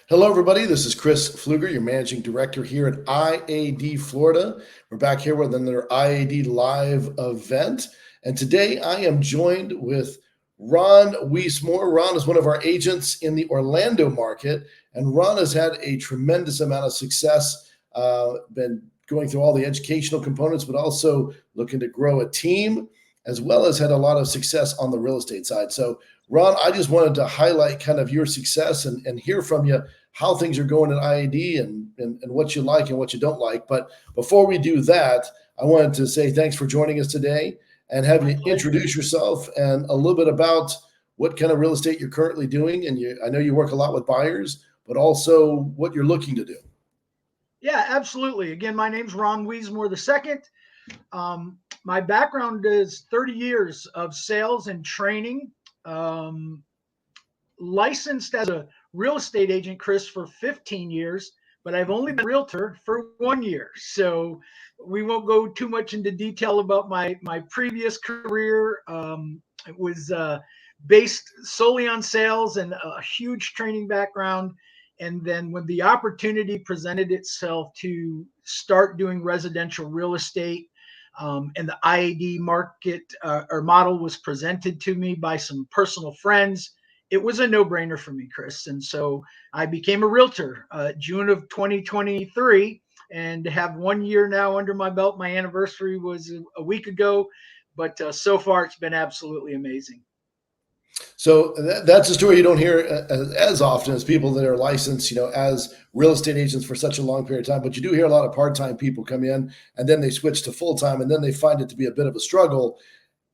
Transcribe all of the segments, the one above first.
Hello, everybody. This is Chris Pfluger, your managing director here at IAD Florida. We're back here with another IAD live event. And today I am joined with Ron Weismore. Ron is one of our agents in the Orlando market, and Ron has had a tremendous amount of success, been going through all the educational components, but also looking to grow a team, as well as had a lot of success on the real estate side. So, Ron, I just wanted to highlight kind of your success and hear from you how things are going at IAD and what you like and what you don't like. But before we do that, I wanted to say thanks for joining us today and have you introduce yourself and a little bit about what kind of real estate you're currently doing. And I know you work a lot with buyers, but also what you're looking to do. Yeah, absolutely. Again, my name's Ron Weismore II. My background is 30 years of sales and training. Licensed as a real estate agent, Chris, for 15 years, but I've only been a realtor for 1 year. So we won't go too much into detail about my previous career. It was based solely on sales and a huge training background. And then when the opportunity presented itself to start doing residential real estate, and the IAD market or model was presented to me by some personal friends, it was a no-brainer for me, Chris. And so I became a realtor June of 2023 and have 1 year now under my belt. My anniversary was a week ago, but so far it's been absolutely amazing. So that's a story you don't hear as often as people that are licensed, as real estate agents for such a long period of time. But you do hear a lot of part-time people come in and then they switch to full-time and then they find it to be a bit of a struggle.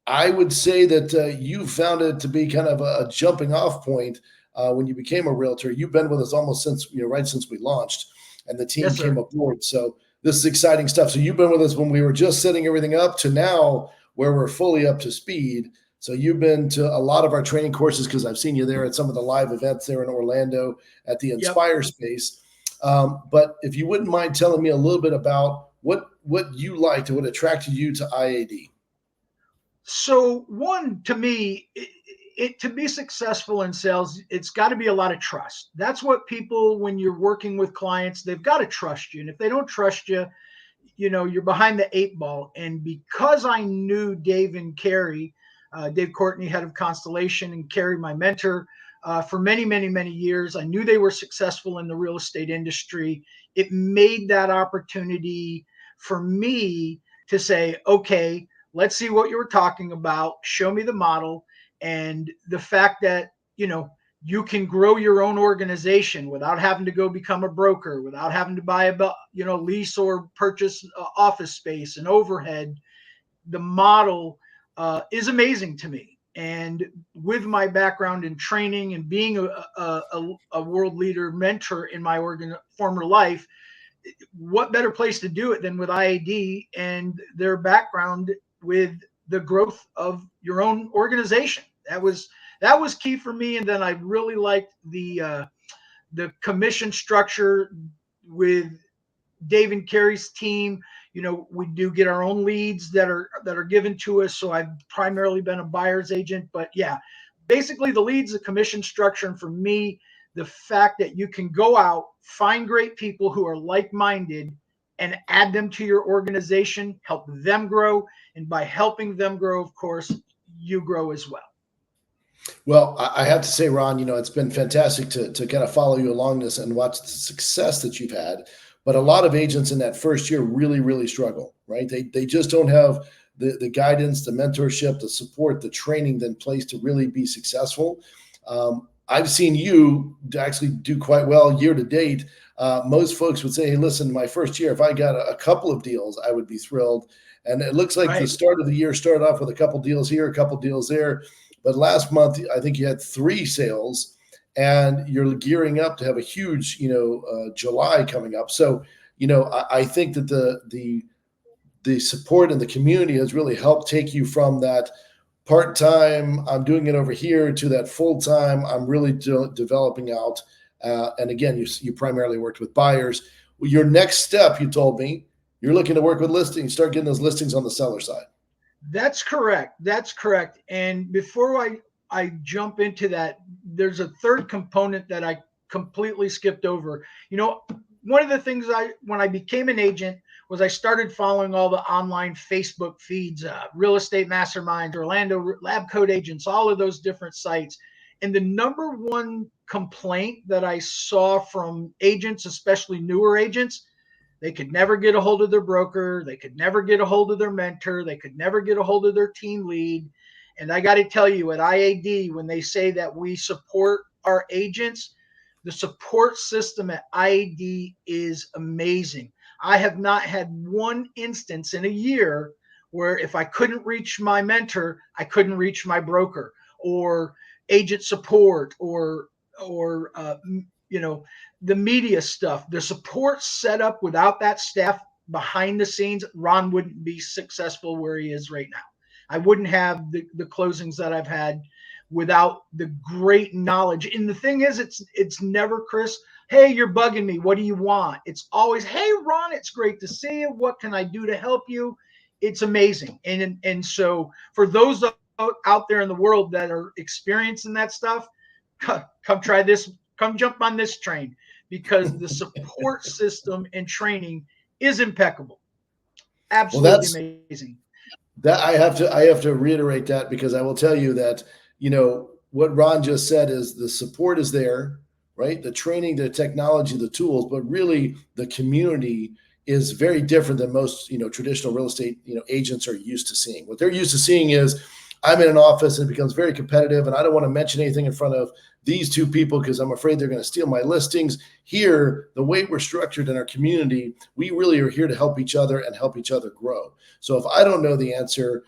I would say that you found it to be kind of a jumping off point when you became a realtor. You've been with us almost since, right since we launched and the team Yes, came sir. aboard. So this is exciting stuff. So you've been with us when we were just setting everything up to now where we're fully up to speed. So you've been to a lot of our training courses because I've seen you there at some of the live events there in Orlando at the Yep. Inspire space. But if you wouldn't mind telling me a little bit about what you liked and what attracted you to IAD. So one, to me, to be successful in sales, it's got to be a lot of trust. That's what people, when you're working with clients, they've got to trust you. And if they don't trust you, you're behind the eight ball. And because I knew Dave and Carrie, Dave Courtney, head of Constellation, and Carrie, my mentor, for many, many, many years, I knew they were successful in the real estate industry. It made that opportunity for me to say, okay, let's see what you were talking about. Show me the model. And the fact that, you can grow your own organization without having to go become a broker, without having to buy lease or purchase office space and overhead. The model is amazing to me. And with my background in training and being a world leader mentor in my former life, what better place to do it than with IAD and their background with the growth of your own organization? That was key for me. And then I really liked the commission structure with Dave and Carrie's team. We do get our own leads that are given to us. So I've primarily been a buyer's agent, but yeah, basically the leads, the commission structure, and for me, the fact that you can go out, find great people who are like-minded, and add them to your organization, help them grow, and by helping them grow, of course, you grow as well. Well, I have to say, Ron, it's been fantastic to kind of follow you along this and watch the success that you've had. But a lot of agents in that first year really, really struggle, right? They just don't have the guidance, the mentorship, the support, the training in place to really be successful. I've seen you actually do quite well year to date. Most folks would say, hey, listen, my first year, if I got a couple of deals, I would be thrilled. And it looks like the start of the year started off with a couple deals here, a couple deals there. But last month, I think you had 3 sales, and you're gearing up to have a huge, July coming up. So, I think that the support and the community has really helped take you from that part-time, I'm doing it over here, to that full-time, I'm really developing out. And again, you primarily worked with buyers. Your next step, you told me, you're looking to work with listings, start getting those listings on the seller side. That's correct. That's correct. And before I jump into that, there's a third component that I completely skipped over. One of the things when I became an agent was I started following all the online Facebook feeds, Real Estate Masterminds, Orlando Lab Coat Agents, all of those different sites. And the number one complaint that I saw from agents, especially newer agents, they could never get a hold of their broker. They could never get a hold of their mentor. They could never get a hold of their team lead. And I got to tell you, at IAD, when they say that we support our agents, the support system at IAD is amazing. I have not had one instance in a year where if I couldn't reach my mentor, I couldn't reach my broker or agent support or the media stuff. The support set up without that staff behind the scenes, Ron wouldn't be successful where he is right now. I wouldn't have the closings that I've had without the great knowledge. And the thing is, it's never, Chris, hey, you're bugging me, what do you want? It's always, hey, Ron, it's great to see you, what can I do to help you? It's amazing. And so for those out there in the world that are experiencing that stuff, come try this, come jump on this train, because the support system and training is impeccable. Well, Absolutely amazing. that I have to reiterate that, because I will tell you that, what Ron just said is the support is there, right? The training, the technology, the tools, but really the community is very different than most, traditional real estate, agents are used to seeing. What they're used to seeing is, I'm in an office and it becomes very competitive, and I don't want to mention anything in front of these two people because I'm afraid they're going to steal my listings. Here, the way we're structured in our community, we really are here to help each other and help each other grow. So if I don't know the answer,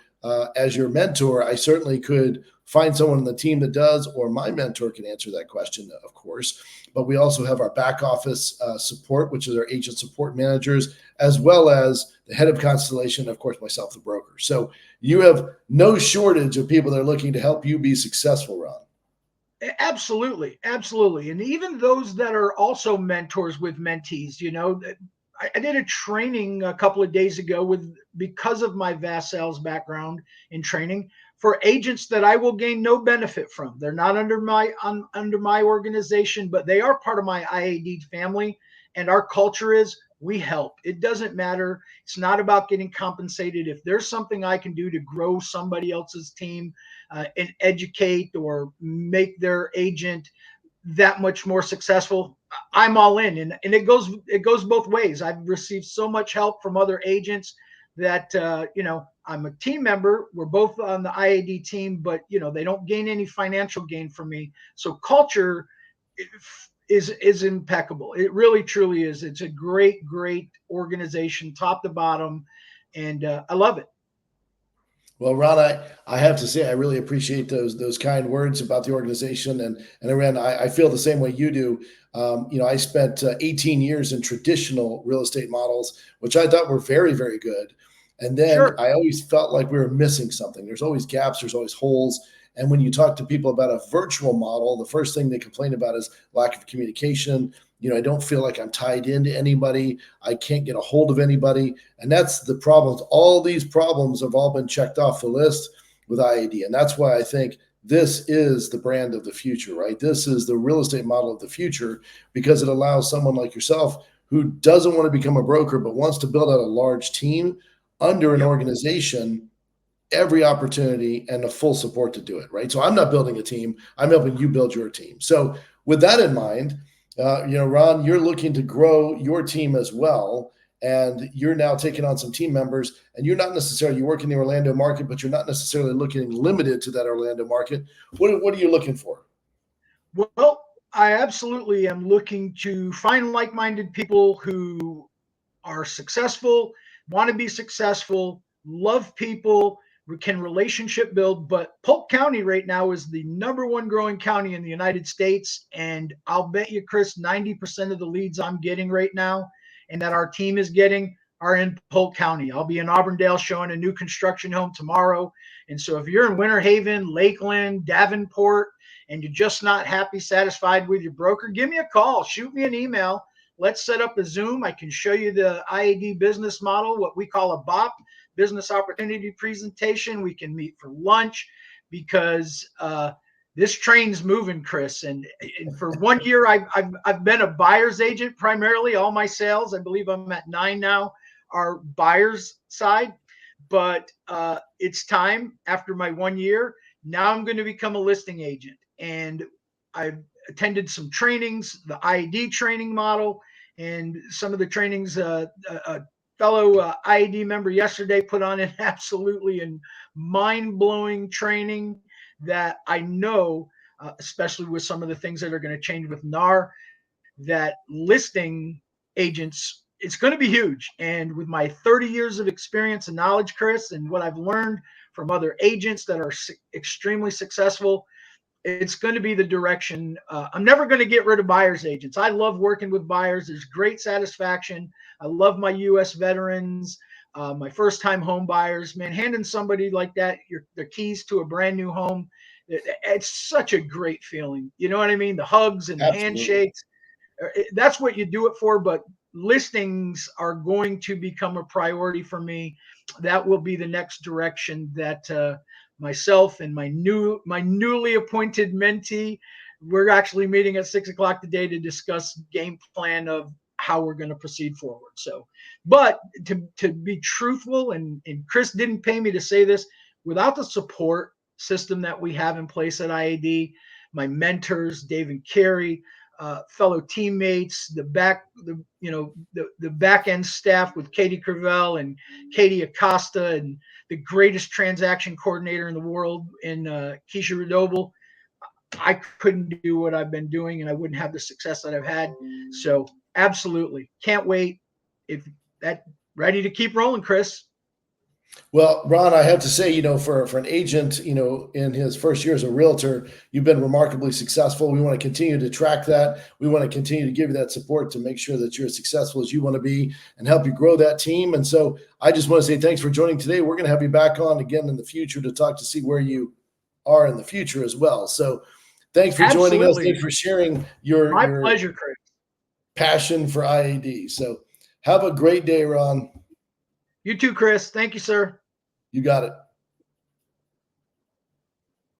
as your mentor, I certainly could find someone on the team that does, or my mentor can answer that question, of course. But we also have our back office support, which is our agent support managers, as well as the head of Constellation, of course, myself, the broker. So you have no shortage of people that are looking to help you be successful, Ron. Absolutely, absolutely. And even those that are also mentors with mentees, I did a training a couple of days ago because of my vast sales background in training, for agents that I will gain no benefit from. They're not under my organization, but they are part of my IAD family. And our culture is, we help. It doesn't matter. It's not about getting compensated. If there's something I can do to grow somebody else's team, and educate or make their agent that much more successful, I'm all in. And it goes both ways. I've received so much help from other agents that I'm a team member. We're both on the IAD team, but they don't gain any financial gain from me. So culture is impeccable. It really truly is. It's a great organization, top to bottom, and I love it. Well, Ron, I have to say I really appreciate those kind words about the organization, and Aaron, I feel the same way you do. I spent 18 years in traditional real estate models, which I thought were very, very good, and then Sure. I always felt like we were missing something. There's always gaps, there's always holes, and when you talk to people about a virtual model, the first thing they complain about is lack of communication. I don't feel like I'm tied into anybody. I can't get a hold of anybody. And that's the problems. All these problems have all been checked off the list with IAD. And that's why I think this is the brand of the future, right? This is the real estate model of the future, because it allows someone like yourself who doesn't want to become a broker, but wants to build out a large team under an Yep. organization, every opportunity and the full support to do it, right? So I'm not building a team. I'm helping you build your team. So with that in mind, Ron, you're looking to grow your team as well. And you're now taking on some team members, and you work in the Orlando market, but you're not necessarily looking limited to that Orlando market. What are you looking for? Well, I absolutely am looking to find like-minded people who are successful, want to be successful, love people, can relationship build. But Polk County right now is the number one growing county in the United States. And I'll bet you, Chris, 90% of the leads I'm getting right now and that our team is getting are in Polk County. I'll be in Auburndale showing a new construction home tomorrow. And so if you're in Winter Haven, Lakeland, Davenport, and you're just not happy, satisfied with your broker, give me a call, shoot me an email. Let's set up a Zoom. I can show you the IAD business model, what we call a BOP, business opportunity presentation. We can meet for lunch, because this train's moving, Chris. And for 1 year, I've been a buyer's agent primarily. All my sales, I believe I'm at 9 now, are buyer's side. But it's time after my 1 year. Now I'm going to become a listing agent. And I've attended some trainings, the IED training model, and some of the trainings. A fellow IED member yesterday put on an absolutely and mind-blowing training that I know, especially with some of the things that are going to change with NAR, that listing agents, it's going to be huge. And with my 30 years of experience and knowledge, Chris, and what I've learned from other agents that are extremely successful, it's going to be the direction. I'm never going to get rid of buyer's agents. I love working with buyers. There's great satisfaction. I love my U.S. veterans, my first-time home buyers. Man, handing somebody like that the keys to a brand new home, it's such a great feeling. You know what I mean? The hugs and the Absolutely. handshakes. That's what you do it for. But listings are going to become a priority for me. That will be the next direction that myself and my newly appointed mentee, we're actually meeting at 6 o'clock today to discuss game plan of how we're going to proceed forward. So, but to be truthful, and Chris didn't pay me to say this, without the support system that we have in place at IAD, my mentors, Dave and Carrie, fellow teammates, the back end staff with Katie Crivel and Katie Acosta, and the greatest transaction coordinator in the world in Keisha Redobel, I couldn't do what I've been doing, and I wouldn't have the success that I've had. So absolutely can't wait. If that ready to keep rolling, Chris. Well, Ron, I have to say, for an agent, in his first year as a realtor, you've been remarkably successful. We want to continue to track that. We want to continue to give you that support to make sure that you're as successful as you want to be and help you grow that team. And so I just want to say thanks for joining today. We're going to have you back on again in the future to talk to see where you are in the future as well. So thanks for joining us. Absolutely. Thanks for sharing My your pleasure, Chris. passion for IAD. So have a great day, Ron. You too, Chris. Thank you, sir. You got it.